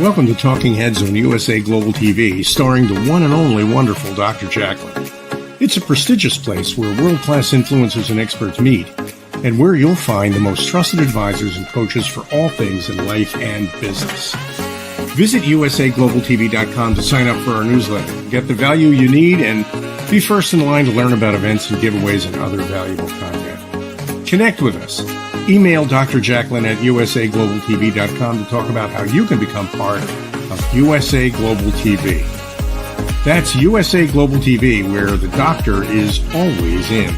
Welcome to Talking Heads on USA Global TV, starring the one and only wonderful Dr. JACALYN. It's a prestigious place where world-class influencers and experts meet, and where you'll find the most trusted advisors and coaches for all things in life and business. Visit usaglobaltv.com to sign up for our newsletter, get the value you need, and be first in line to learn about events and giveaways and other valuable content. Connect with us. Email Dr. JACALYN at usaglobaltv.com to talk about how you can become part of USA Global TV. That's USA Global TV, where the doctor is always in.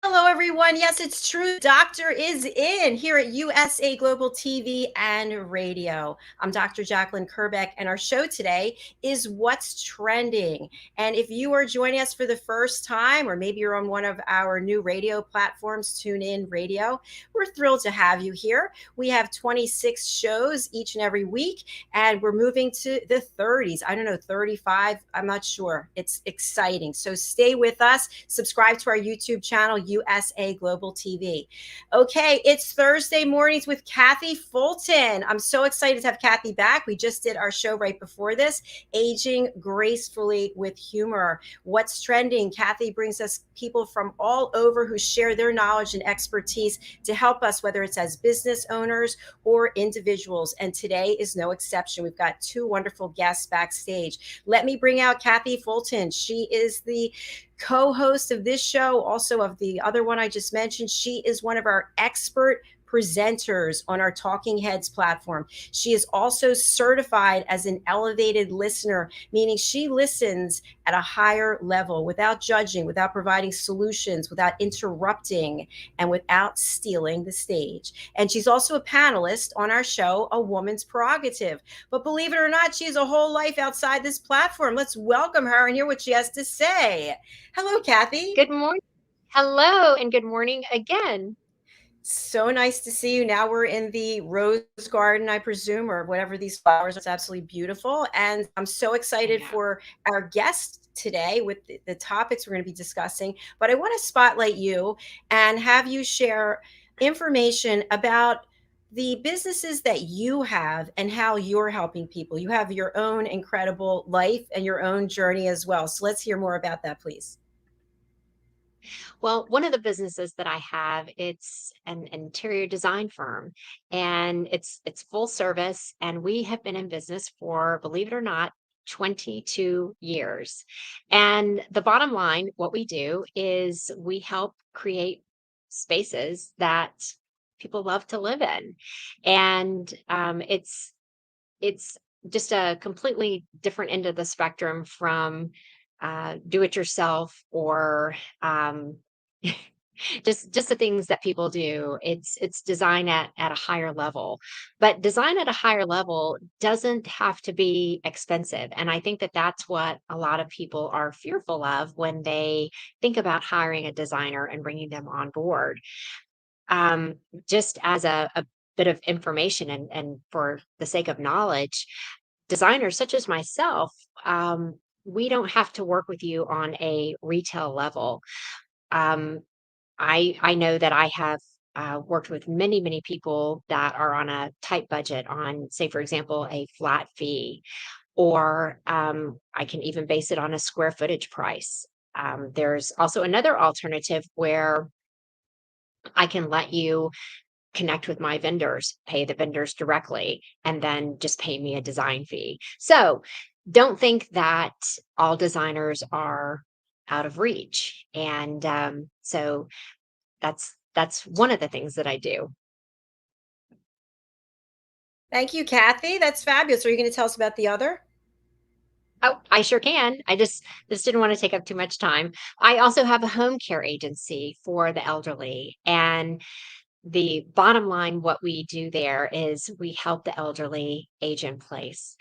Hello, everyone. Yes, it's true. Doctor is in here at USA Global TV and Radio. I'm Dr. JACALYN KERBECK, and our show today is What's Trending. And if you are joining us for the first time, or maybe you're on one of our new radio platforms, TuneIn Radio, we're thrilled to have you here. We have 26 shows each and every week, and we're moving to the 30s. I don't know, 35. I'm not sure. It's exciting. So stay with us. Subscribe to our YouTube channel, USA Global TV. Okay, it's Thursday mornings with Kathy Fulton. I'm so excited to have Kathy back. We just did our show right before this, Aging Gracefully with Humor. What's Trending? Kathy brings us people from all over who share their knowledge and expertise to help us, whether it's as business owners or individuals. And today is no exception. We've got two wonderful guests backstage. Let me bring out Kathy Fulton. She is the co-host of this show, also of the other one I just mentioned. She is one of our expert presenters on our Talking Heads platform. She is also certified as an elevated listener, meaning she listens at a higher level without judging, without providing solutions, without interrupting, and without stealing the stage. And she's also a panelist on our show, A Woman's Prerogative. But believe it or not, she has a whole life outside this platform. Let's welcome her and hear what she has to say. Hello, Kathy. Good morning. Hello, and good morning again. So nice to see you. Now we're in the rose garden, I presume, or whatever these flowers are. It's absolutely beautiful. And I'm so excited for our guest today with the topics we're going to be discussing. But I want to spotlight you and have you share information about the businesses that you have and how you're helping people. You have your own incredible life and your own journey as well. So let's hear more about that, please. Well, one of the businesses that I have, it's an interior design firm, and it's full service, and we have been in business for, believe it or not, 22 years. And the bottom line, what we do is we help create spaces that people love to live in. And it's just a completely different end of the spectrum from do it yourself or just the things that people do. It's design at a higher level, but design at a higher level doesn't have to be expensive. And I think that that's what a lot of people are fearful of when they think about hiring a designer and bringing them on board. Just as a bit of information and for the sake of knowledge, designers such as myself, we don't have to work with you on a retail level. I know that I have worked with many people that are on a tight budget on, say, for example, a flat fee, or I can even base it on a square footage price. There's also another alternative where I can let you connect with my vendors, pay the vendors directly, and then just pay me a design fee. So don't think that all designers are out of reach. And so that's one of the things that I do. Thank you, Kathy. That's fabulous. Are you going to tell us about the other? Oh, I sure can. I just didn't want to take up too much time. I also have a home care agency for the elderly. And the bottom line, what we do there is we help the elderly age in place.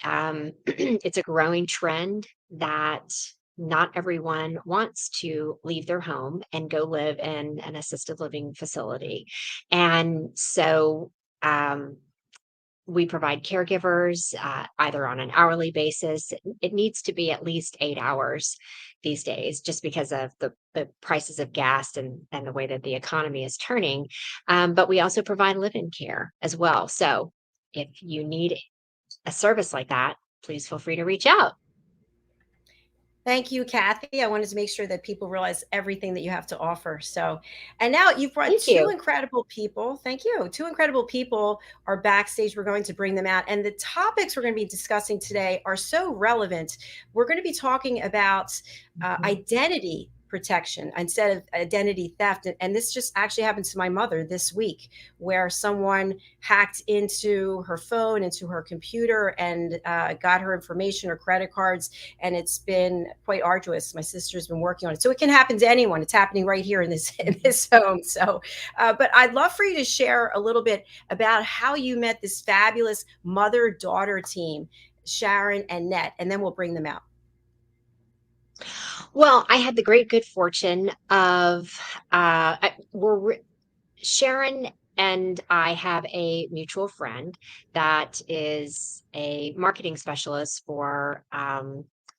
It's a growing trend that not everyone wants to leave their home and go live in an assisted living facility. And so we provide caregivers either on an hourly basis. It needs to be at least 8 hours these days, just because of the prices of gas and the way that the economy is turning. But we also provide live-in care as well. So if you need a service like that, please feel free to reach out. Thank you, Kathy. I wanted to make sure that people realize everything that you have to offer. So, and now you've brought Thank two you. incredible people. Thank you. Two incredible people are backstage. We're going to bring them out. And the topics we're going to be discussing today are so relevant. We're going to be talking about identity protection instead of identity theft. And this just actually happened to my mother this week, where someone hacked into her phone, into her computer, and got her information, her credit cards. And it's been quite arduous. My sister's been working on it. So it can happen to anyone. It's happening right here in this home. So, but I'd love for you to share a little bit about how you met this fabulous mother-daughter team, Sharon and Net, and then we'll bring them out. Well, I had the great good fortune of Sharon and I have a mutual friend that is a marketing specialist for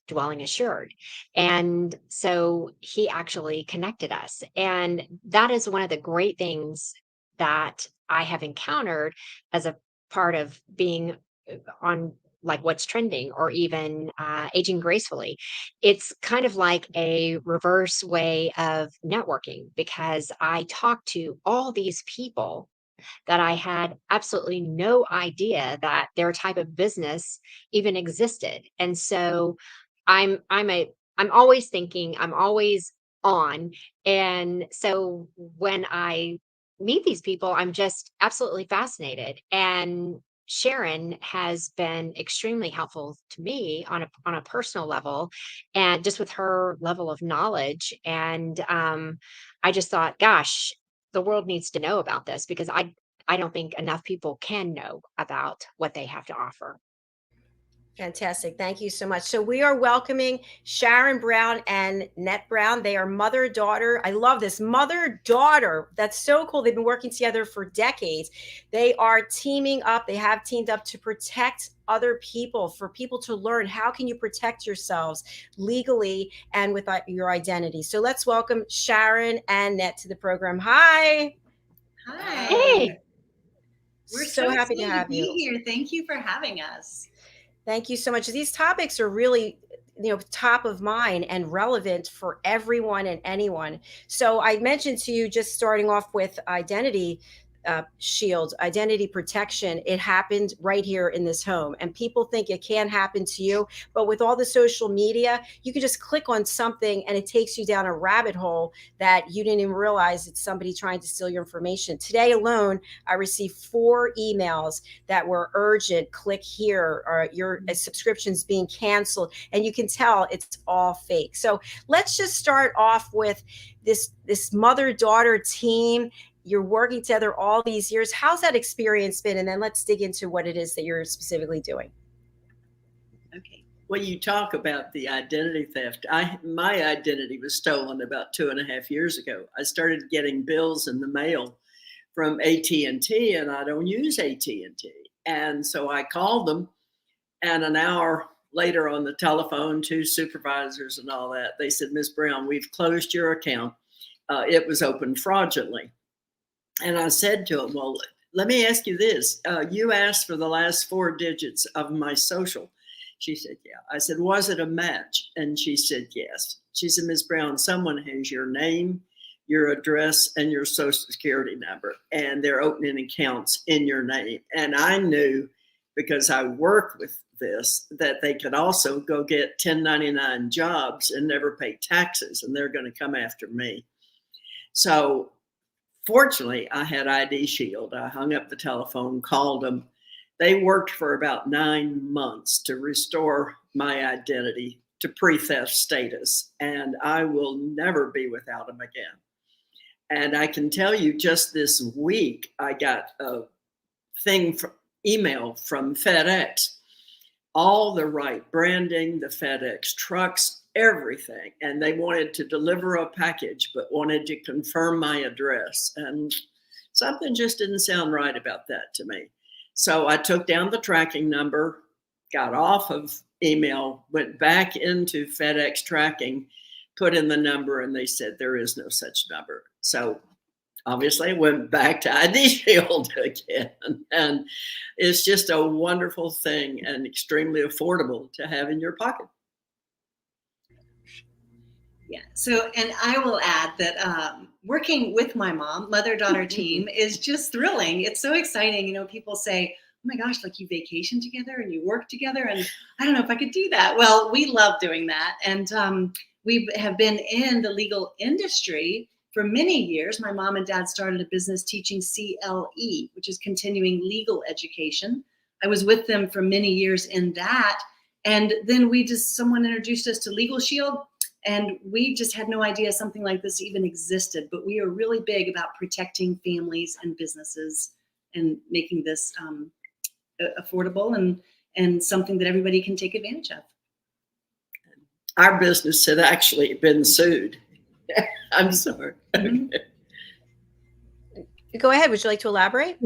Dwelling Assured. And so he actually connected us. And that is one of the great things that I have encountered as a part of being on like what's trending or even aging gracefully. It's kind of like a reverse way of networking because I talk to all these people that I had absolutely no idea that their type of business even existed. And so I'm always thinking, I'm always on. And so when I meet these people, I'm just absolutely fascinated. And Sharon has been extremely helpful to me on a personal level, and just with her level of knowledge. And I just thought, gosh, the world needs to know about this because I don't think enough people can know about what they have to offer. Fantastic. Thank you so much. So we are welcoming Sharon Brown and Net Brown. They are mother-daughter. I love this. Mother-daughter. That's so cool. They've been working together for decades. They are teaming up. They have teamed up to protect other people, for people to learn how can you protect yourselves legally and with your identity. So let's welcome Sharon and Net to the program. Hi. Hi. Hey, We're So happy to excited have be you. here. Thank you for having us. Thank you so much. These topics are really, top of mind and relevant for everyone and anyone. So I mentioned to you, just starting off with identity shield, identity protection. It happened right here in this home, and people think it can happen to you. But with all the social media, you can just click on something and it takes you down a rabbit hole that you didn't even realize it's somebody trying to steal your information. Today alone, I received 4 emails that were urgent. Click here, or your subscription's being canceled, and you can tell it's all fake. So let's just start off with this mother-daughter team. You're working together all these years. How's that experience been? And then let's dig into what it is that you're specifically doing. Okay. Well, you talk about the identity theft. My identity was stolen about 2.5 years ago. I started getting bills in the mail from AT&T, and I don't use AT&T. And so I called them, and an hour later on the telephone, 2 supervisors and all that, they said, "Miss Brown, we've closed your account. It was opened fraudulently." And I said to him, "Well, let me ask you this. You asked for the last 4 digits of my social." She said, "Yeah." I said, "Was it a match?" And she said, "Yes." She said, "Ms. Brown, someone has your name, your address, and your social security number, and they're opening accounts in your name." And I knew, because I work with this, that they could also go get 1099 jobs and never pay taxes, and they're going to come after me. So fortunately, I had ID Shield. I hung up the telephone, called them. They worked for about 9 months to restore my identity to pre-theft status, and I will never be without them again. And I can tell you, just this week, I got a email from FedEx, all the right branding, the FedEx trucks, everything. And they wanted to deliver a package, but wanted to confirm my address. And something just didn't sound right about that to me. So I took down the tracking number, got off of email, went back into FedEx tracking, put in the number, and they said there is no such number. So obviously went back to ID Shield again. And it's just a wonderful thing and extremely affordable to have in your pocket. Yeah. So, and I will add that working with my mom, mother-daughter team is just thrilling. It's so exciting. You know, people say, oh my gosh, like you vacation together and you work together. And I don't know if I could do that. Well, we love doing that. And we have been in the legal industry for many years. My mom and dad started a business teaching CLE, which is continuing legal education. I was with them for many years in that. And then someone introduced us to Legal Shield. And we just had no idea something like this even existed, but we are really big about protecting families and businesses and making this affordable and something that everybody can take advantage of. Our business had actually been sued. I'm sorry. Go ahead. Would you like to elaborate?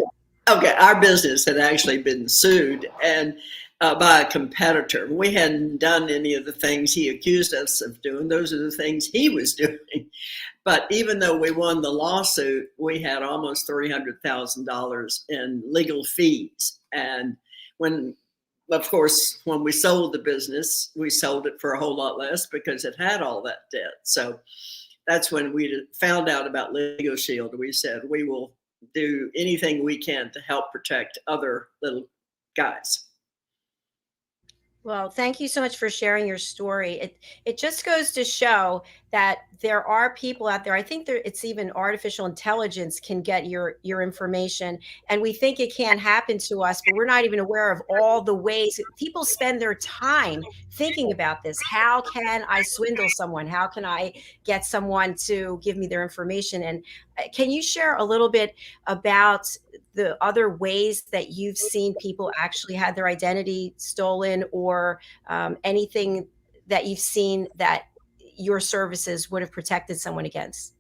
Okay, our business had actually been sued and by a competitor. We hadn't done any of the things he accused us of doing. Those are the things he was doing. But even though we won the lawsuit, we had almost $300,000 in legal fees. And of course, when we sold the business, we sold it for a whole lot less because it had all that debt. So that's when we found out about Legal Shield. We said, we will do anything we can to help protect other little guys. Well, thank you so much for sharing your story. It just goes to show that there are people out there. I think it's even artificial intelligence can get your information, and we think it can't happen to us, but we're not even aware of all the ways people spend their time thinking about this. How can I swindle someone? How can I get someone to give me their information? And can you share a little bit about the other ways that you've seen people actually had their identity stolen, or anything that you've seen that your services would have protected someone against?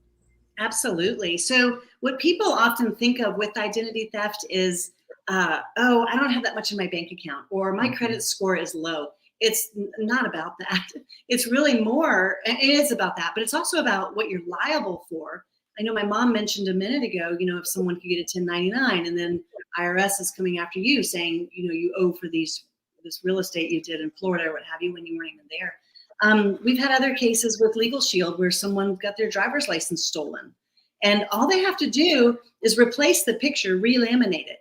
Absolutely. So what people often think of with identity theft is, oh, I don't have that much in my bank account, or my credit score is low. It's not about that. It's really more, it is about that, but it's also about what you're liable for. I know my mom mentioned a minute ago, you know, if someone could get a 1099 and then IRS is coming after you saying, you know, you owe for this real estate you did in Florida or what have you when you weren't even there. We've had other cases with Legal Shield where someone got their driver's license stolen, and all they have to do is replace the picture, relaminate it.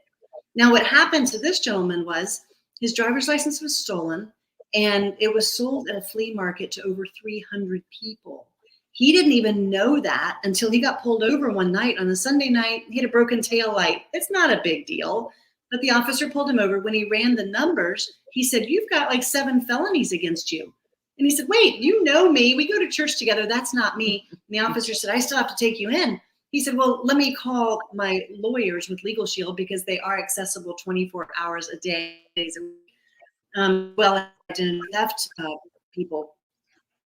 Now, what happened to this gentleman was his driver's license was stolen, and it was sold at a flea market to over 300 people. He didn't even know that until he got pulled over one night on a Sunday night. He had a broken tail light. It's not a big deal, but the officer pulled him over. When he ran the numbers, he said, "You've got like 7 felonies against you." And he said, "Wait, you know me. We go to church together. That's not me." And the officer said, "I still have to take you in." He said, "Well, let me call my lawyers with Legal Shield because they are accessible 24 hours a day, days a week. Well, identity theft people."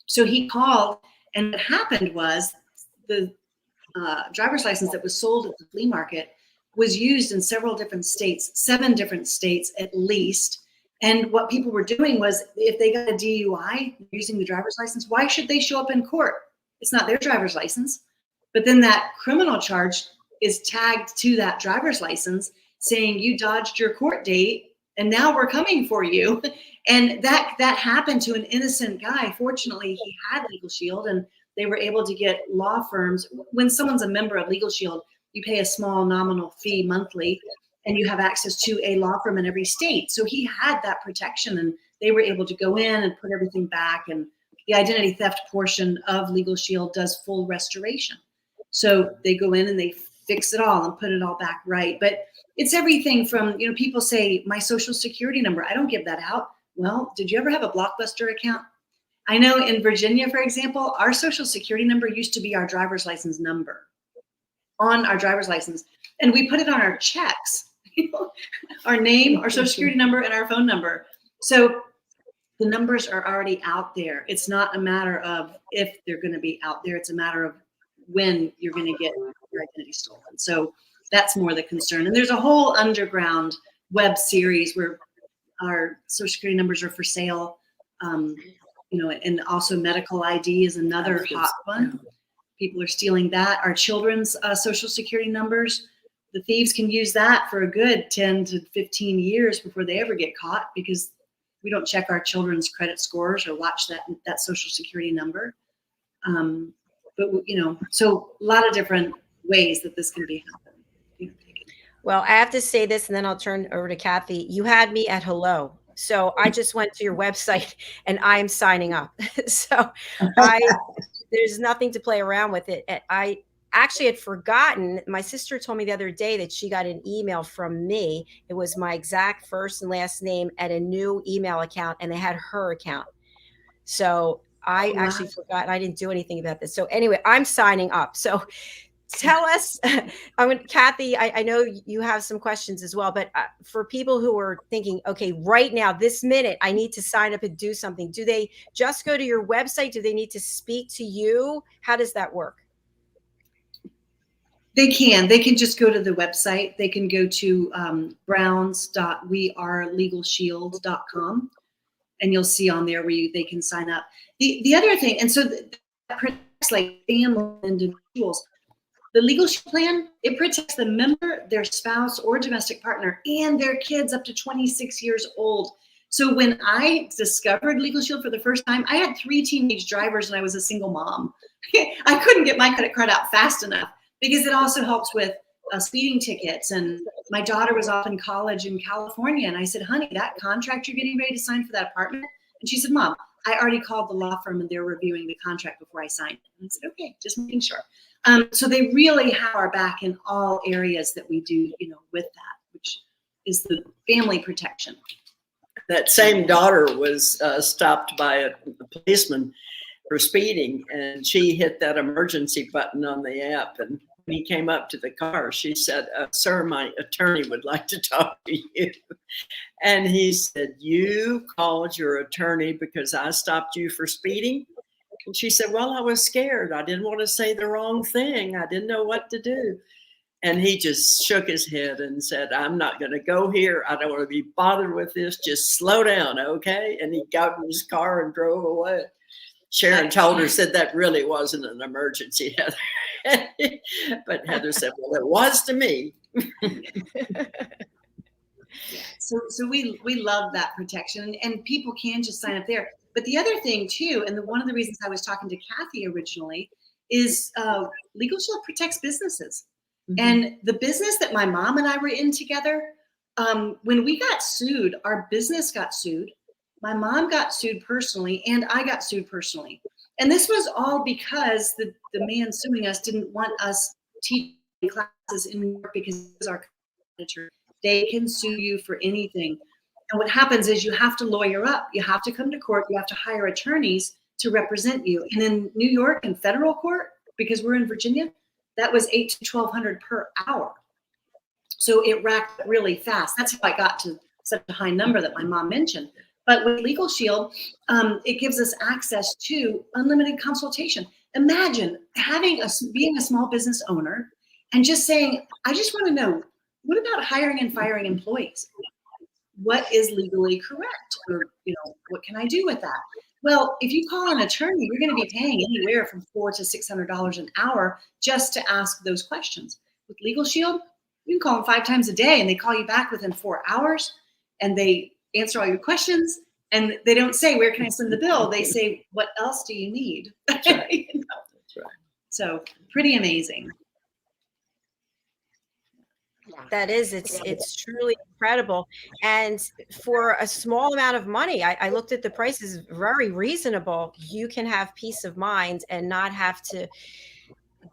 So he called, and what happened was the driver's license that was sold at the flea market was used in several different states, 7 different states at least. And what people were doing was, if they got a DUI using the driver's license, why should they show up in court? It's not their driver's license. But then that criminal charge is tagged to that driver's license saying you dodged your court date and now we're coming for you. And that happened to an innocent guy. Fortunately, he had Legal Shield, and they were able to get law firms. When someone's a member of Legal Shield, you pay a small nominal fee monthly, and you have access to a law firm in every state. So he had that protection, and they were able to go in and put everything back. And the identity theft portion of Legal Shield does full restoration. So they go in and they fix it all and put it all back right. But it's everything from, you know, people say, my social security number, I don't give that out. Well, did you ever have a Blockbuster account? I know in Virginia, for example, our social security number used to be our driver's license number on our driver's license. And we put it on our checks, our name, our social security number, and our phone number. So the numbers are already out there. It's not a matter of if they're going to be out there. It's a matter of when you're going to get your identity stolen. So that's more the concern. And there's a whole underground web series where our social security numbers are for sale. And also medical ID is another hot one. People are stealing that. Our children's social security numbers, the thieves can use that for a good 10 to 15 years before they ever get caught, because we don't check our children's credit scores or watch that social security number. So a lot of different ways that this can be happening. Well, I have to say this, and then I'll turn over to Kathy. You had me at hello. So I just went to your website and I'm signing up. So there's nothing to play around with it. I actually had forgotten. My sister told me the other day that she got an email from me. It was my exact first and last name at a new email account, and they had her account. So I actually forgot. I didn't do anything about this. So anyway, I'm signing up. So tell us, Kathy, I know you have some questions as well, but for people who are thinking, okay, right now, this minute, I need to sign up and do something. Do they just go to your website? Do they need to speak to you? How does that work? They can just go to the website. They can go to browns.wearelegalshield.com, and you'll see on there where they can sign up. The other thing, and so that protects like family individuals. The Legal Shield plan, it protects the member, their spouse or domestic partner, and their kids up to 26 years old. So when I discovered Legal Shield for the first time, I had 3 teenage drivers and I was a single mom. I couldn't get my credit card out fast enough, because it also helps with speeding tickets. And my daughter was off in college in California, and I said, honey, that contract you're getting ready to sign for that apartment? And she said, Mom, I already called the law firm and they're reviewing the contract before I signed it. And I said, okay, just making sure. So they really have our back in all areas that we do, with that, which is the family protection. That same daughter was stopped by a policeman for speeding, and she hit that emergency button on the app. And when he came up to the car, she said, sir, my attorney would like to talk to you. And he said, you called your attorney because I stopped you for speeding? And she said, well, I was scared. I didn't want to say the wrong thing. I didn't know what to do. And he just shook his head and said, I'm not going to go here. I don't want to be bothered with this. Just slow down, okay? And he got in his car and drove away. Sharon told her, said that really wasn't an emergency, Heather. But Heather said, well, it was to me. So we love that protection, and people can just sign up there. But the other thing too, and one of the reasons I was talking to Kathy originally, is Legal Shield protects businesses. Mm-hmm. And the business that my mom and I were in together, when we got sued, our business got sued. My mom got sued personally, and I got sued personally. And this was all because the man suing us didn't want us teaching classes in New York, because it was our competitor. They can sue you for anything. And what happens is you have to lawyer up. You have to come to court. You have to hire attorneys to represent you. And in New York and federal court, because we're in Virginia, that was $800 to $1,200 per hour. So it racked up really fast. That's how I got to such a high number that my mom mentioned. But with Legal Shield, it gives us access to unlimited consultation. Imagine being a small business owner and just saying, I just want to know, what about hiring and firing employees? What is legally correct? Or, what can I do with that? Well, if you call an attorney, you're going to be paying anywhere from $400 to $600 an hour just to ask those questions. With Legal Shield, you can call them 5 times a day and they call you back within 4 hours, and they answer all your questions. And they don't say, where can I send the bill? They say, what else do you need? That's right. That's right. So pretty amazing. That is, it's truly incredible. And for a small amount of money, I looked at the prices, very reasonable. You can have peace of mind and not have to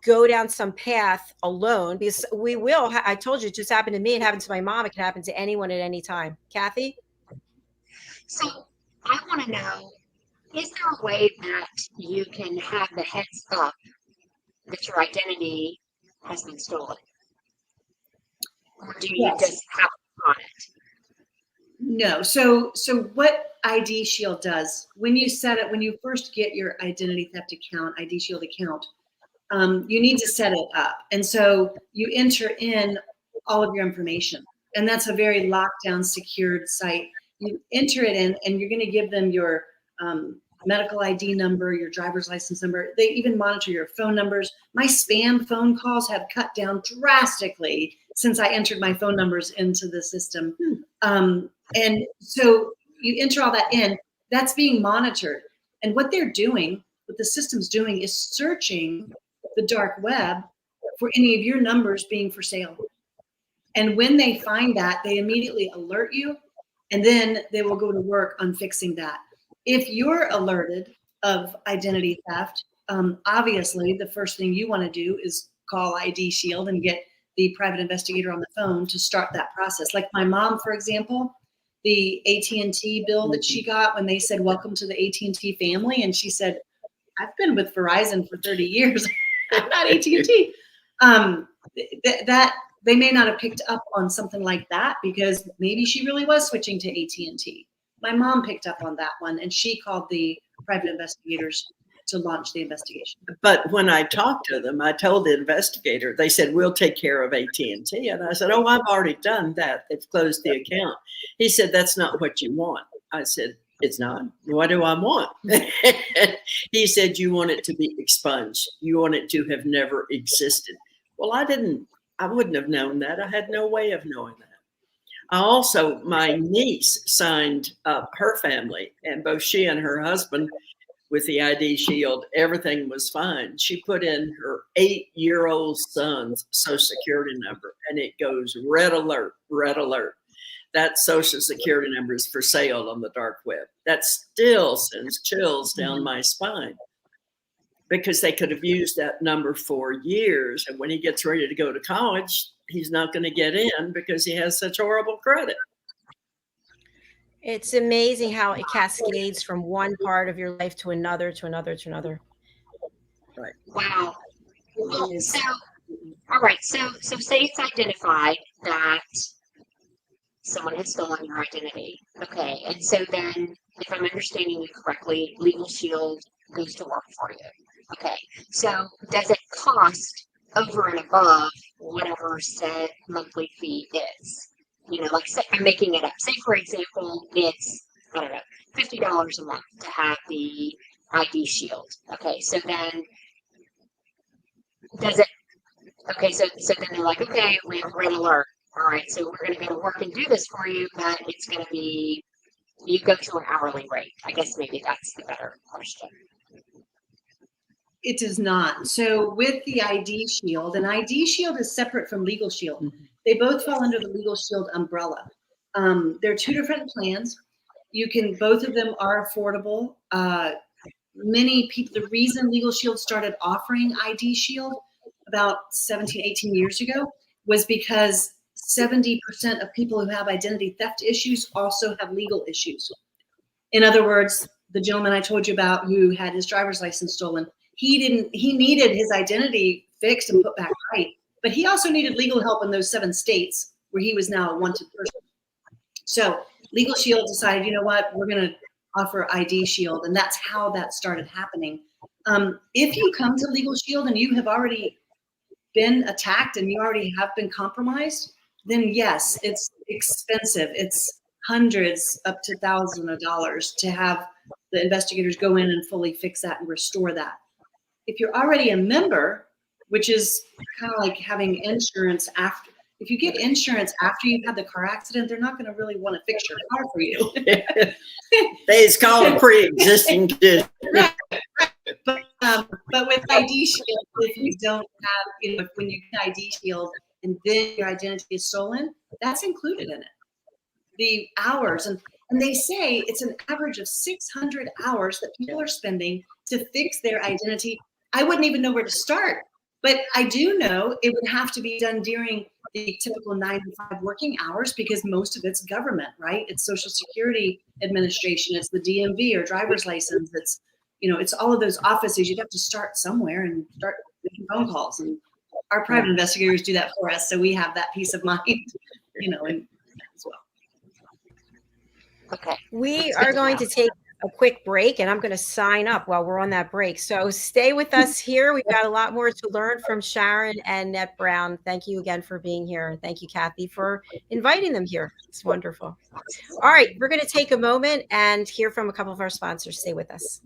go down some path alone, because we will. I told you, it just happened to me. It happened to my mom. It can happen to anyone at any time. Kathy? So I want to know, is there a way that you can have the heads up that your identity has been stolen? Or do you just have on it? No. So what ID Shield does, when you first get your identity theft account, ID Shield account, you need to set it up. And so you enter in all of your information. And that's a very lockdown, secured site. You enter it in, and you're going to give them your medical ID number, your driver's license number. They even monitor your phone numbers. My spam phone calls have cut down drastically since I entered my phone numbers into the system. And so you enter all that in, that's being monitored. And what they're doing, what the system's doing, is searching the dark web for any of your numbers being for sale. And when they find that, they immediately alert you, and then they will go to work on fixing that. If you're alerted of identity theft, obviously the first thing you want to do is call ID Shield and get the private investigator on the phone to start that process. Like my mom, for example, the AT&T bill that she got when they said, welcome to the AT&T family. And she said, I've been with Verizon for 30 years. I'm not AT&T. That they may not have picked up on something like that because maybe she really was switching to AT&T. My mom picked up on that one, and she called the private investigators to launch the investigation. But when I talked to them, I told the investigator, they said, we'll take care of AT&T. And I said, oh, I've already done that. They've closed the account. He said, that's not what you want. I said, it's not. What do I want? He said, you want it to be expunged. You want it to have never existed. Well, I wouldn't have known that. I had no way of knowing that. My niece signed up her family, and both she and her husband with the ID Shield, everything was fine. She put in her 8-year-old son's social security number, and it goes red alert, red alert. That social security number is for sale on the dark web. That still sends chills down my spine because they could have used that number for years. And when he gets ready to go to college, he's not going to get in because he has such horrible credit. It's amazing how it cascades from one part of your life to another, to another, to another. Right. Wow. Well, so, all right. So say it's identified that someone has stolen your identity. Okay. And so then, if I'm understanding you correctly, Legal Shield goes to work for you. Okay. So does it cost over and above whatever said monthly fee is? You know, like say, I'm making it up. Say, for example, it's, I don't know, $50 a month to have the ID Shield. Okay. So then does it, okay, so then they're like, okay, we have a red alert. All right, so we're going to go to work and do this for you, but it's going to be, you go to an hourly rate. I guess maybe that's the better question. It does not. So with the ID Shield, and ID Shield is separate from Legal Shield. Mm-hmm. They both fall under the Legal Shield umbrella. They're two different plans. Both of them are affordable. Many people, the reason Legal Shield started offering ID Shield about 17, 18 years ago was because 70% of people who have identity theft issues also have legal issues. In other words, the gentleman I told you about who had his driver's license stolen, he needed his identity fixed and put back right, but he also needed legal help in those 7 states where he was now a wanted person. So Legal Shield decided, you know what, we're going to offer ID Shield, and that's how that started happening. If you come to Legal Shield and you have already been attacked and you already have been compromised, then yes, it's expensive. It's hundreds up to thousands of dollars to have the investigators go in and fully fix that and restore that. If you're already a member, which is kind of like having insurance after, if you get insurance after you've had the car accident, they're not going to really want to fix your car for you. It's called a pre-existing condition. But with ID Shield, if you don't have, when you get ID Shield and then your identity is stolen, that's included in it. The hours, and they say it's an average of 600 hours that people are spending to fix their identity. I wouldn't even know where to start, but I do know it would have to be done during the typical 9 to 5 working hours because most of it's government, right? It's Social Security Administration, it's the DMV or driver's license, it's all of those offices. You'd have to start somewhere and start making phone calls. And our private investigators do that for us. So we have that peace of mind, and as well. Okay. We are going to take a quick break, and I'm going to sign up while we're on that break. So stay with us here. We've got a lot more to learn from Sharon and Net Brown. Thank you again for being here. And thank you, Kathy, for inviting them here. It's wonderful. All right, we're going to take a moment and hear from a couple of our sponsors. Stay with us.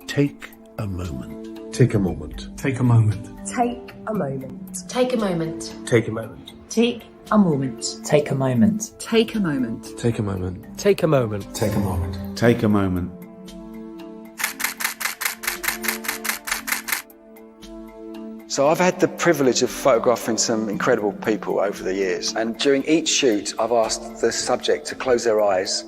Take a moment. Take a moment. Take a moment. Take a moment. Take a moment. Take a moment. Take a moment. Take a moment. Take a moment. Take a moment. Take a moment. Take a moment. Take a moment. So I've had the privilege of photographing some incredible people over the years, and during each shoot I've asked the subject to close their eyes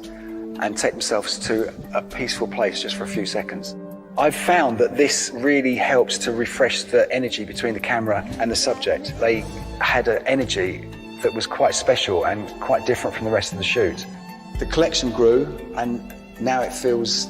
and take themselves to a peaceful place just for a few seconds. I've found that this really helps to refresh the energy between the camera and the subject. They had an energy that was quite special and quite different from the rest of the shoot. The collection grew, and now it feels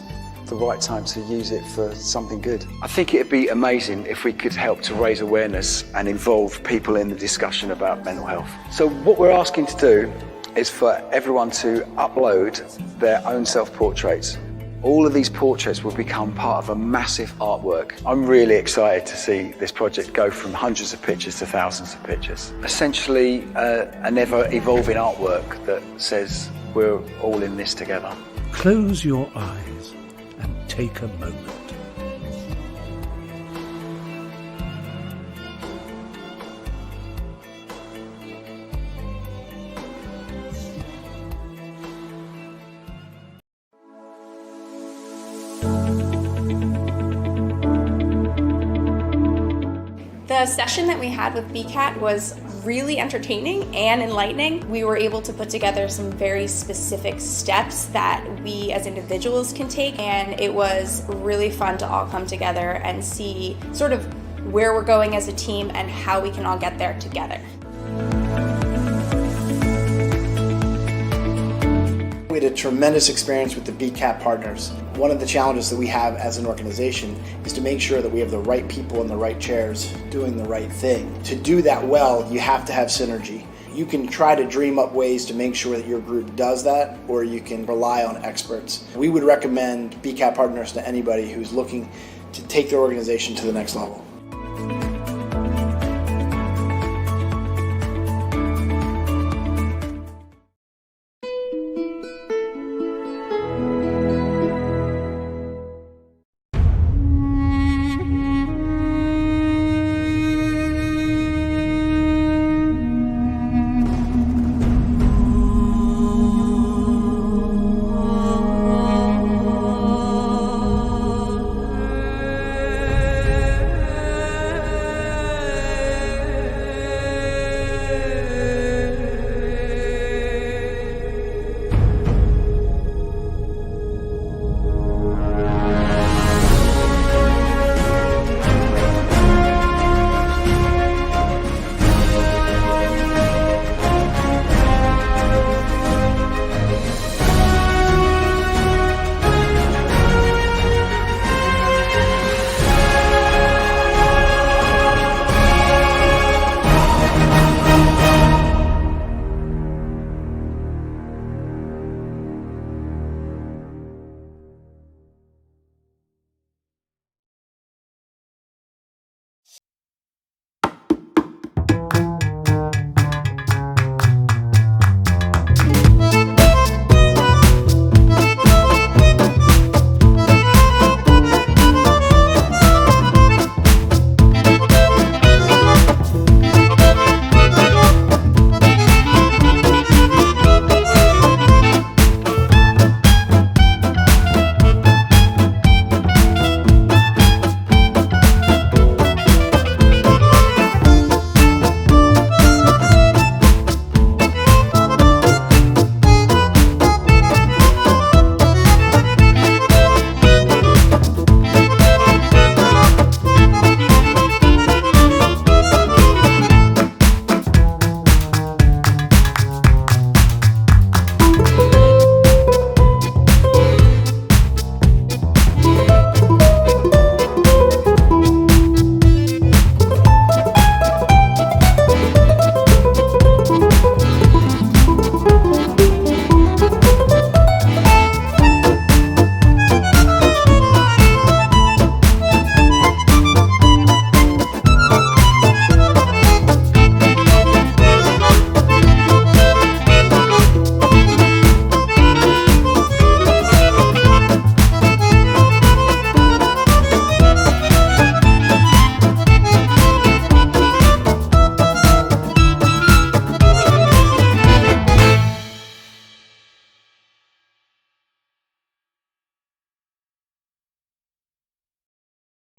the right time to use it for something good. I think it'd be amazing if we could help to raise awareness and involve people in the discussion about mental health. So what we're asking to do is for everyone to upload their own self-portraits. All of these portraits will become part of a massive artwork. I'm really excited to see this project go from hundreds of pictures to thousands of pictures. Essentially, an ever-evolving artwork that says we're all in this together. Close your eyes and take a moment. The session that we had with BCAT was really entertaining and enlightening. We were able to put together some very specific steps that we as individuals can take, and it was really fun to all come together and see sort of where we're going as a team and how we can all get there together. We had a tremendous experience with the BCAT partners. One of the challenges that we have as an organization is to make sure that we have the right people in the right chairs doing the right thing. To do that well, you have to have synergy. You can try to dream up ways to make sure that your group does that, or you can rely on experts. We would recommend BCAT partners to anybody who's looking to take their organization to the next level.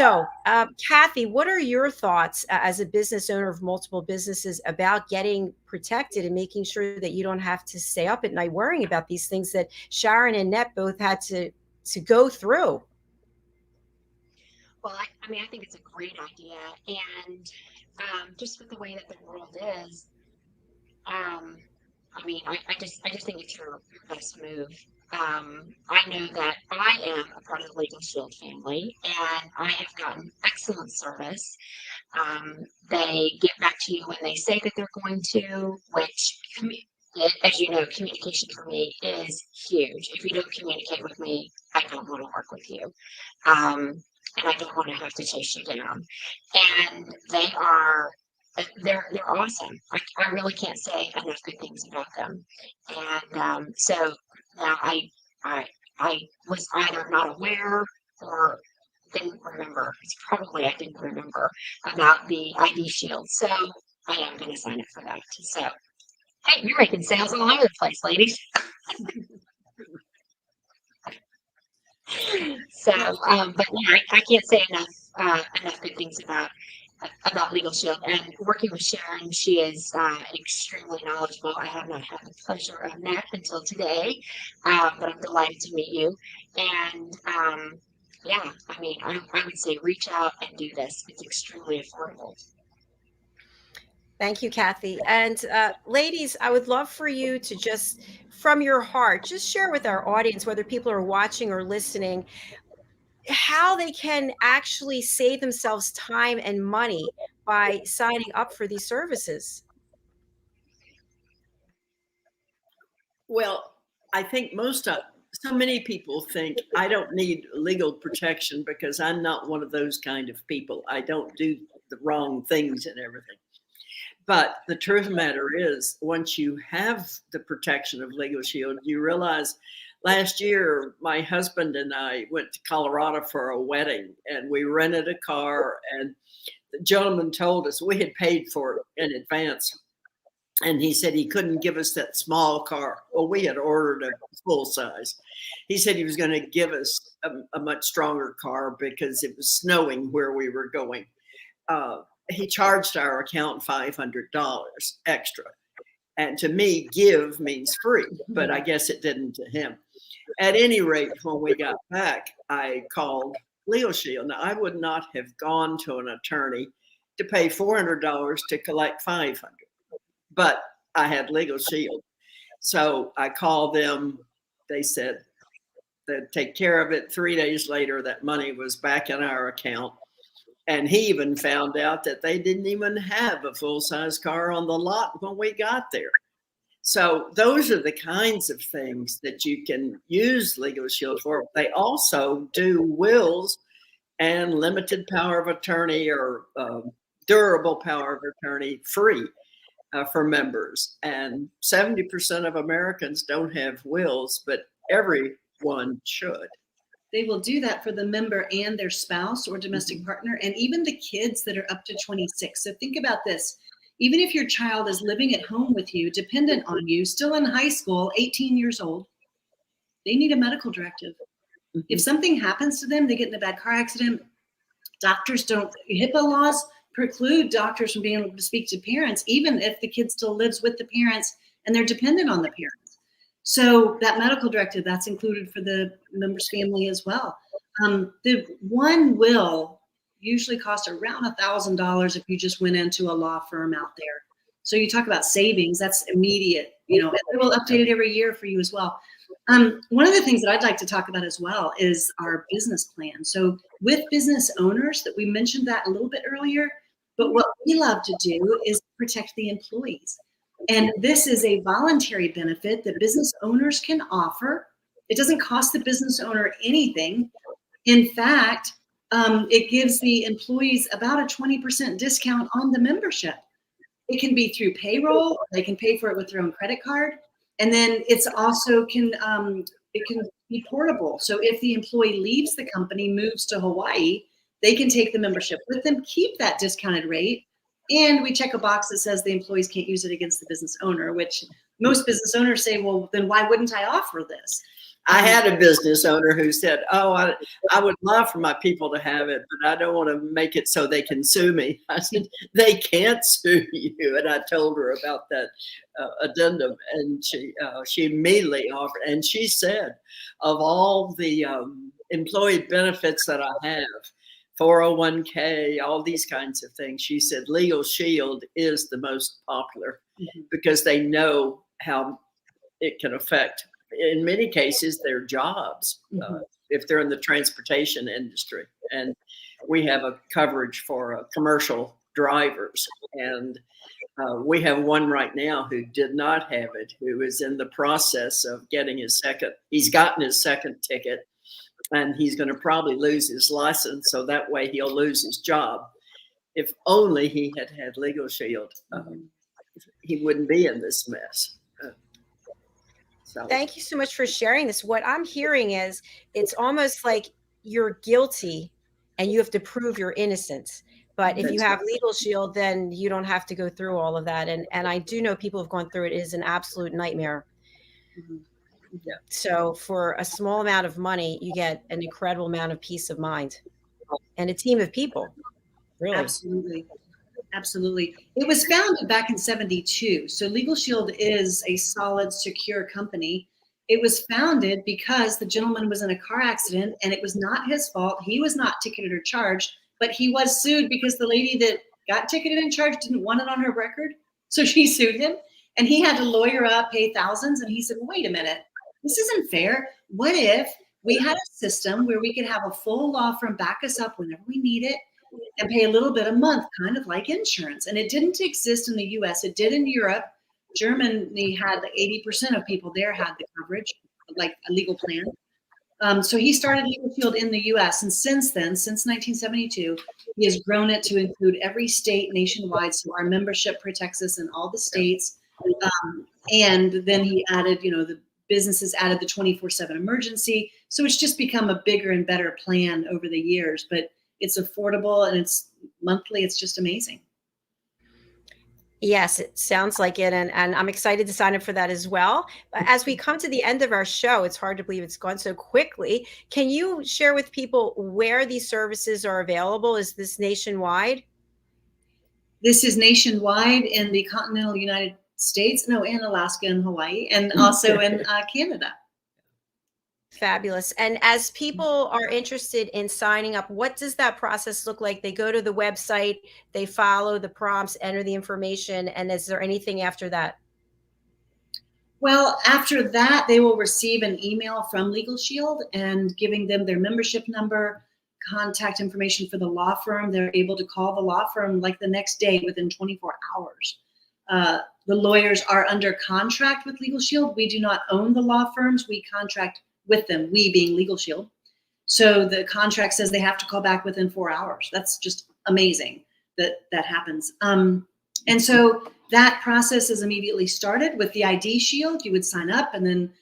So, Kathy, what are your thoughts as a business owner of multiple businesses about getting protected and making sure that you don't have to stay up at night worrying about these things that Sharon and Net both had to go through? Well, I mean, I think it's a great idea, and just with the way that the world is, I mean, I just think it's your best move. I know that I am a part of the Legal Shield family, and I have gotten excellent service. They get back to you when they say that they're going to, which, as you know, communication for me is huge. If you don't communicate with me, I don't want to work with you. And I don't want to have to chase you down. And they're awesome. I really can't say enough good things about them. And so now I was either not aware or didn't remember. It's probably I didn't remember about the ID shield. So I am going to sign up for that. So hey, you're making sales all over the place, ladies. So, but yeah, I can't say enough good things about Legal Shield. And working with Sharon, she is extremely knowledgeable. I have not had the pleasure of that until today, but I'm delighted to meet you. And yeah, I mean, I would say reach out and do this. It's extremely affordable. Thank you, Kathy. And ladies, I would love for you to just, from your heart, just share with our audience, whether people are watching or listening, how they can actually save themselves time and money by signing up for these services. Well, I think so many people think I don't need legal protection because I'm not one of those kind of people. I don't do the wrong things and everything. But the truth of the matter is, once you have the protection of Legal Shield, you realize last year, my husband and I went to Colorado for a wedding, and we rented a car, and the gentleman told us we had paid for it in advance. And he said he couldn't give us that small car. Well, we had ordered a full size. He said he was going to give us a much stronger car because it was snowing where we were going. He charged our account $500 extra. And to me, give means free, but I guess it didn't to him. At any rate, when we got back, I called Legal Shield. Now, I would not have gone to an attorney to pay $400 to collect $500, but I had Legal Shield. So I called them. They said they'd take care of it. 3 days later, that money was back in our account. And he even found out that they didn't even have a full-size car on the lot when we got there. So those are the kinds of things that you can use Legal Shield for. They also do wills and limited power of attorney or durable power of attorney free for members. And 70% of Americans don't have wills, but everyone should. They will do that for the member and their spouse or domestic partner, and even the kids that are up to 26. So think about this. Even if your child is living at home with you, dependent on you, still in high school, 18 years old, they need a medical directive. If something happens to them, they get in a bad car accident, doctors don't, HIPAA laws preclude doctors from being able to speak to parents, even if the kid still lives with the parents and they're dependent on the parents. So that medical directive, that's included for the member's family as well. The one will usually cost around $1,000 if you just went into a law firm out there. So you talk about savings, that's immediate, and they will update it every year for you as well. One of the things that I'd like to talk about as well is our business plan. So with business owners, that we mentioned that a little bit earlier, but what we love to do is protect the employees. And this is a voluntary benefit that business owners can offer. It doesn't cost the business owner anything. In fact, it gives the employees about a 20% discount on the membership. It can be through payroll. They can pay for it with their own credit card. And then it's also it can be portable. So if the employee leaves the company, moves to Hawaii, they can take the membership with them, keep that discounted rate. And we check a box that says the employees can't use it against the business owner, which most business owners say, well, then why wouldn't I offer this? I had a business owner who said, "Oh, I would love for my people to have it, but I don't want to make it so they can sue me." I said, "They can't sue you." And I told her about that addendum, and she immediately offered. And she said, of all the employee benefits that I have, 401k, all these kinds of things, she said Legal Shield is the most popular because they know how it can affect, in many cases, their jobs if they're in the transportation industry. And we have a coverage for commercial drivers. And we have one right now who did not have it, who is in the process of getting his second. He's gotten his second ticket, and he's going to probably lose his license. So that way he'll lose his job. If only he had had Legal Shield, he wouldn't be in this mess. So. Thank you so much for sharing this. What I'm hearing is it's almost like you're guilty and you have to prove your innocence. But if you have Legal Shield, then you don't have to go through all of that. And I do know people have gone through it. It is an absolute nightmare. Yeah. So for a small amount of money, you get an incredible amount of peace of mind and a team of people. Really. Absolutely. Absolutely. It was founded back in 72. So Legal Shield is a solid, secure company. It was founded because the gentleman was in a car accident and it was not his fault. He was not ticketed or charged, but he was sued because the lady that got ticketed and charged didn't want it on her record. So she sued him and he had to lawyer up, pay thousands. And he said, wait a minute, this isn't fair. What if we had a system where we could have a full law firm back us up whenever we need it and pay a little bit a month, kind of like insurance? And it didn't exist in the US. It did in Europe. Germany had 80% of people there had the coverage, like a legal plan. So he started Legal Shield in the US. And since then, since 1972, he has grown it to include every state nationwide. So our membership protects us in all the states. And then he added, the businesses added the 24/7 emergency. So it's just become a bigger and better plan over the years. But it's affordable and it's monthly. It's just amazing. Yes, it sounds like it. And I'm excited to sign up for that as well. But as we come to the end of our show, it's hard to believe it's gone so quickly. Can you share with people where these services are available? Is this nationwide? This is nationwide in the continental United States, and Alaska and Hawaii, and also in Canada. Fabulous. And as people are interested in signing up, what does that process look like? They go to the website, they follow the prompts, enter the information, and is there anything after that? Well, after that, they will receive an email from Legal Shield and giving them their membership number, contact information for the law firm. They're able to call the law firm like the next day within 24 hours. The lawyers are under contract with Legal Shield. We do not own the law firms. We contract with them, we being Legal Shield. So the contract says they have to call back within 4 hours. That's just amazing that happens. And so that process is immediately started with the ID Shield. You would sign up and then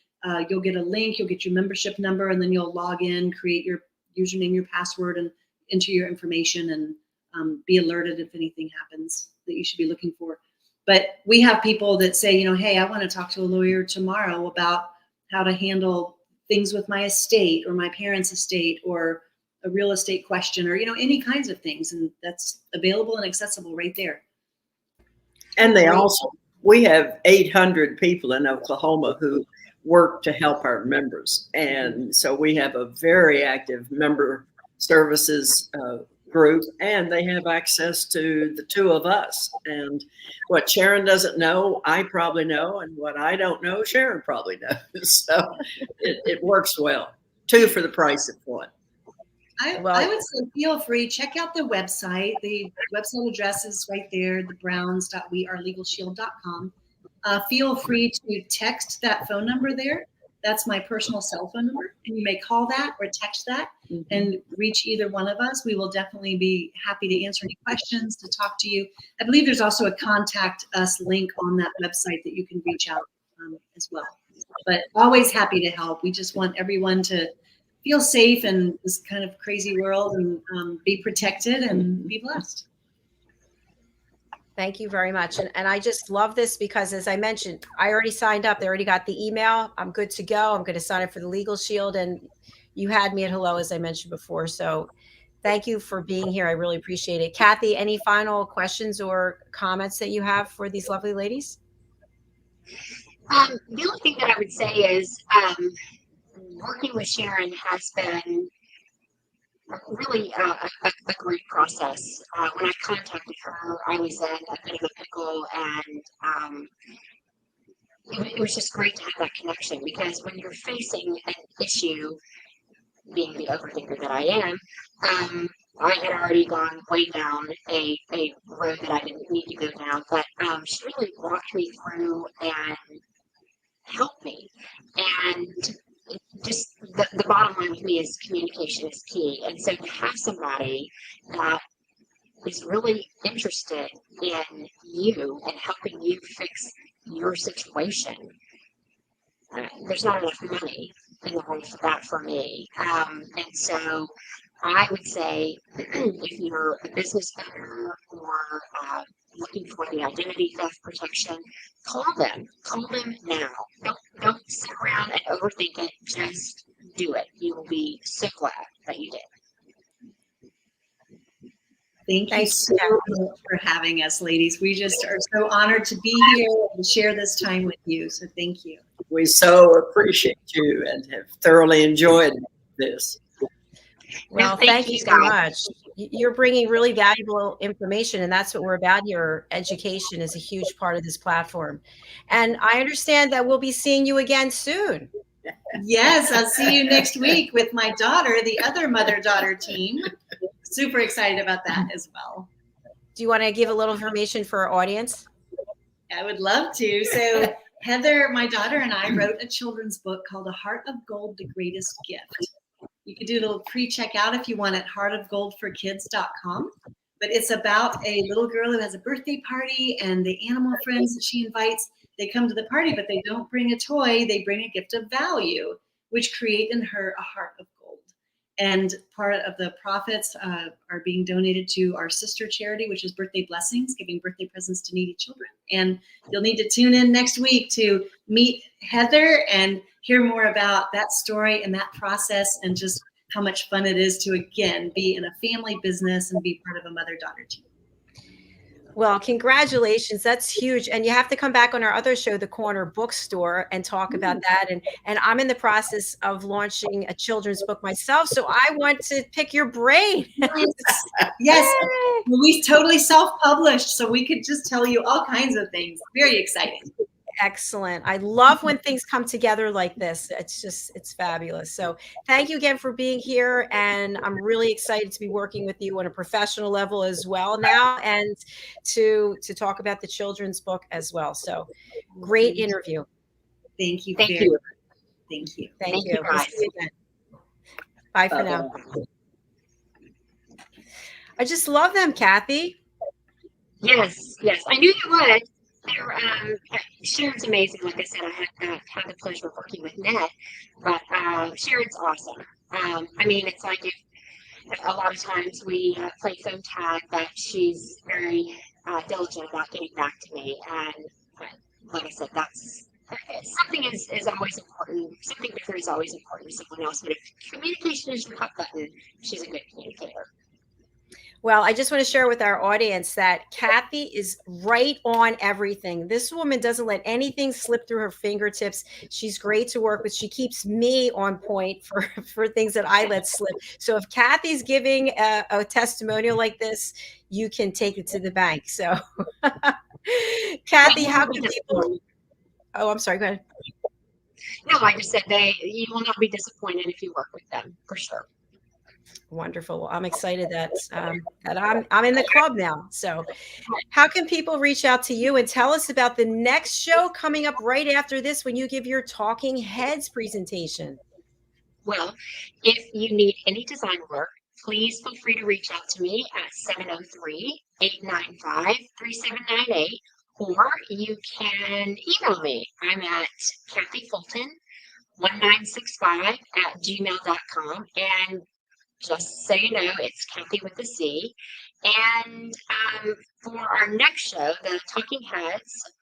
you'll get a link, you'll get your membership number, and then you'll log in, create your username, your password, and enter your information and be alerted if anything happens that you should be looking for. But we have people that say, hey, I want to talk to a lawyer tomorrow about how to handle things with my estate or my parents' estate or a real estate question or, any kinds of things. And that's available and accessible right there. And we have 800 people in Oklahoma who work to help our members. And so we have a very active member services group, and they have access to the two of us. And what Sharon doesn't know, I probably know, and what I don't know, Sharon probably knows. So it works well. Two for the price of one. I would say feel free, check out the website. The website address is right there, thebrowns.wearelegalshield.com. Feel free to text that phone number there. That's my personal cell phone number, and you may call that or text that and reach either one of us. We will definitely be happy to answer any questions, to talk to you. I believe there's also a contact us link on that website that you can reach out as well. But always happy to help. We just want everyone to feel safe in this kind of crazy world and be protected and be blessed. Thank you very much. And I just love this because, as I mentioned, I already signed up. They already got the email. I'm good to go. I'm going to sign up for the Legal Shield. And you had me at hello, as I mentioned before. So thank you for being here. I really appreciate it. Kathy, any final questions or comments that you have for these lovely ladies? The only thing that I would say is working with Sharon has been really a great process. When I contacted her, I was in a bit of a pickle, and it was just great to have that connection, because when you're facing an issue, being the overthinker that I am, I had already gone way down a road that I didn't need to go down, but she really walked me through and helped me. And just the bottom line with me is communication is key. And so to have somebody that is really interested in you and helping you fix your situation, there's not enough money in the world for that for me. And so I would say if you're a business owner or looking for the identity theft protection, call them. Call them now. Don't sit around and overthink it. Just do it. You will be so glad that you did. Thank you so much for having us, ladies. We just are so honored to be here and share this time with you. So thank you. We so appreciate you and have thoroughly enjoyed this. Well, thank you so much. You're bringing really valuable information, and that's what we're about here. Education is a huge part of this platform. And I understand that we'll be seeing you again soon. Yes, I'll see you next week with my daughter, the other mother-daughter team. Super excited about that as well. Do you want to give a little information for our audience? I would love to. So Heather, my daughter, and I wrote a children's book called A Heart of Gold, The Greatest Gift. You can do a little pre-checkout if you want at heartofgoldforkids.com. But it's about a little girl who has a birthday party, and the animal friends that she invites, they come to the party, but they don't bring a toy. They bring a gift of value, which create in her a heart of gold. And part of the profits are being donated to our sister charity, which is Birthday Blessings, giving birthday presents to needy children. And you'll need to tune in next week to meet Heather and hear more about that story and that process, and just how much fun it is to, again, be in a family business and be part of a mother-daughter team. Well, congratulations. That's huge. And you have to come back on our other show, The Corner Bookstore, and talk about that. And I'm in the process of launching a children's book myself, so I want to pick your brain. Yes. We totally self-published, so we could just tell you all kinds of things. Very exciting. Excellent. I love when things come together like this. It's fabulous. So thank you again for being here. And I'm really excited to be working with you on a professional level as well now, and to talk about the children's book as well. So great interview. Thank you. Thank you. Thank you. Thank you. We'll see you again. Bye for now. I just love them, Kathy. Yes, I knew you would. Sharon's amazing. Like I said, I had the pleasure of working with Ned, but Sharon's awesome. I mean, it's like if a lot of times we play phone tag, but she's very diligent about getting back to me. And like I said, that's something is always important. Something different is always important to someone else. But if communication is your hot button, she's a good communicator. Well, I just want to share with our audience that Kathy is right on everything. This woman doesn't let anything slip through her fingertips. She's great to work with. She keeps me on point for things that I let slip. So if Kathy's giving a testimonial like this, you can take it to the bank. So Kathy, how can people... Oh, I'm sorry. Go ahead. No, I just said you will not be disappointed if you work with them, for sure. Wonderful. Well, I'm excited that I'm in the club now. So how can people reach out to you and tell us about the next show coming up right after this, when you give your Talking Heads presentation? Well, if you need any design work, please feel free to reach out to me at 703-895-3798, or you can email me. I'm at kathyfulton1965@gmail.com, and just so you know, it's Kathy with a C. And For our next show, the Talking Heads,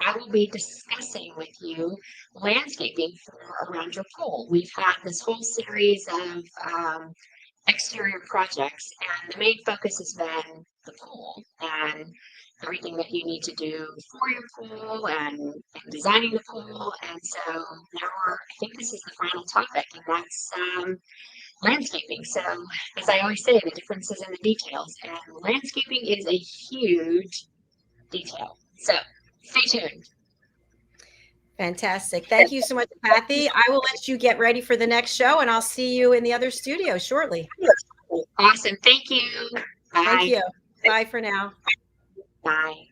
I will be discussing with you landscaping for around your pool. We've had this whole series of exterior projects, and the main focus has been the pool and everything that you need to do for your pool and designing the pool. And so now I think this is the final topic, and that's landscaping. So as I always say, the difference is in the details, and landscaping is a huge detail. So stay tuned. Fantastic. Thank you so much, Kathy. I will let you get ready for the next show, and I'll see you in the other studio shortly. Awesome. Thank you. Bye. Thank you. Bye for now. Bye.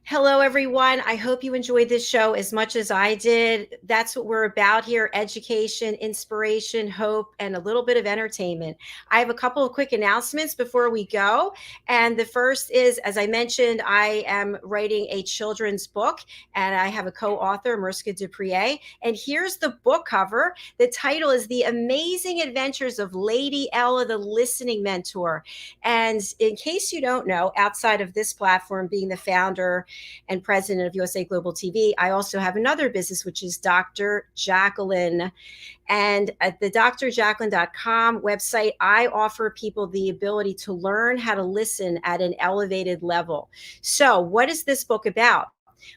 Hello, everyone. I hope you enjoyed this show as much as I did. That's what we're about here: education, inspiration, hope, and a little bit of entertainment. I have a couple of quick announcements before we go. And the first is, as I mentioned, I am writing a children's book, and I have a co-author, Mariska Duprier. And here's the book cover. The title is The Amazing Adventures of Lady Ella, the Listening Mentor. And in case you don't know, outside of this platform, being the founder and president of USA Global TV, I also have another business, which is Dr. JACALYN. And at the drjacalyn.com website, I offer people the ability to learn how to listen at an elevated level. So what is this book about?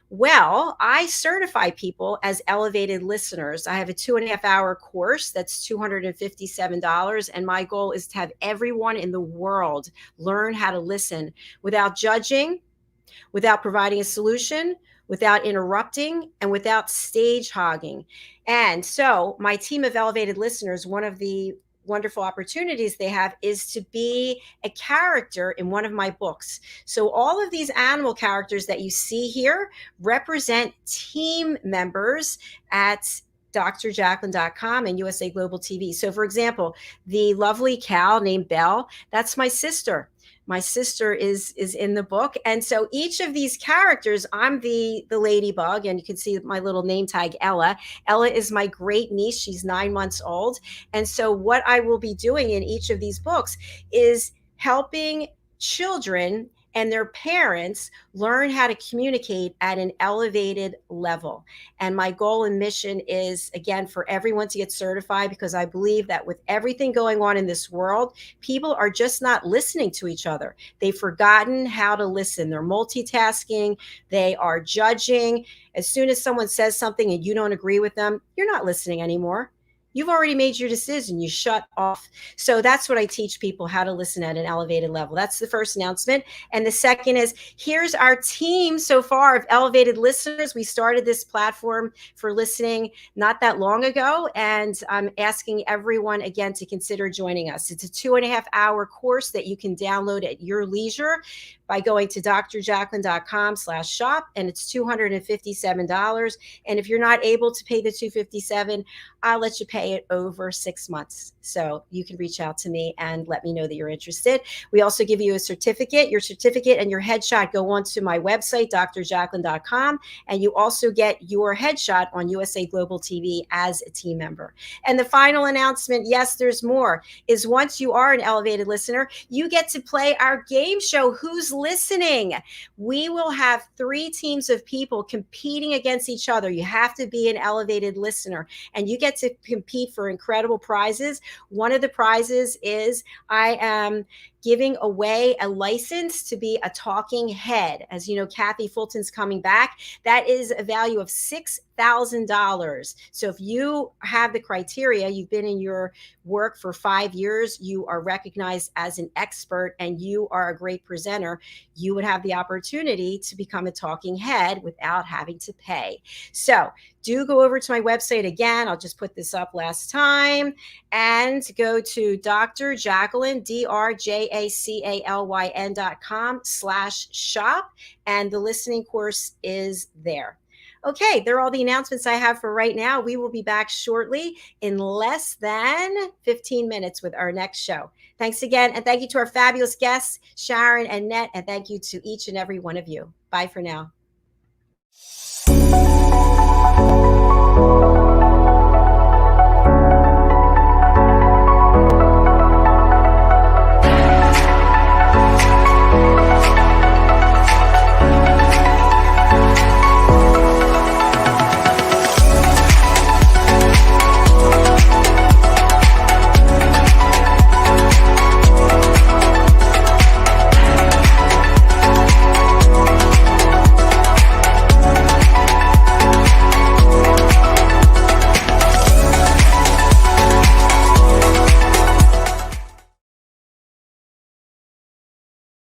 Well, I certify people as elevated listeners. I have a 2.5-hour course that's $257. And my goal is to have everyone in the world learn how to listen without judging, without providing a solution, without interrupting, and without stage hogging. And so my team of elevated listeners, one of the wonderful opportunities they have is to be a character in one of my books. So all of these animal characters that you see here represent team members at drjacalyn.com and USA Global TV. So for example, the lovely cow named Belle, that's my sister. My sister is in the book. And so each of these characters, I'm the ladybug, and you can see my little name tag, Ella. Ella is my great niece. She's 9 months old. And so what I will be doing in each of these books is helping children and their parents learn how to communicate at an elevated level. And my goal and mission is, again, for everyone to get certified, because I believe that with everything going on in this world, people are just not listening to each other. They've forgotten how to listen. They're multitasking. They are judging. As soon as someone says something and you don't agree with them, you're not listening anymore. You've already made your decision. You shut off. So that's what I teach people, how to listen at an elevated level. That's the first announcement. And the second is, here's our team so far of elevated listeners. We started this platform for listening not that long ago. And I'm asking everyone again to consider joining us. It's a 2.5-hour course that you can download at your leisure by going to drjacalyn.com/shop, and it's $257. And if you're not able to pay the $257, I'll let you pay it over 6 months. So you can reach out to me and let me know that you're interested. We also give you a certificate. Your certificate and your headshot go onto my website, drjacalyn.com, and you also get your headshot on USA Global TV as a team member. And the final announcement, yes, there's more, is once you are an elevated listener, you get to play our game show, Who's Listening? We will have 3 teams of people competing against each other. You have to be an elevated listener, and you get to compete for incredible prizes. One of the prizes is I am giving away a license to be a talking head. As you know, Kathy Fulton's coming back. That is a value of $6,000. So if you have the criteria, you've been in your work for 5 years, you are recognized as an expert, and you are a great presenter, you would have the opportunity to become a talking head without having to pay. So do go over to my website again. I'll just put this up last time, and go to drjacalyn, drjacalyn.com/shop, and the listening course is there. Okay, there are all the announcements I have for right now. We will be back shortly in less than 15 minutes with our next show. Thanks again, and thank you to our fabulous guests, Sharon and Net, and thank you to each and every one of you. Bye for now.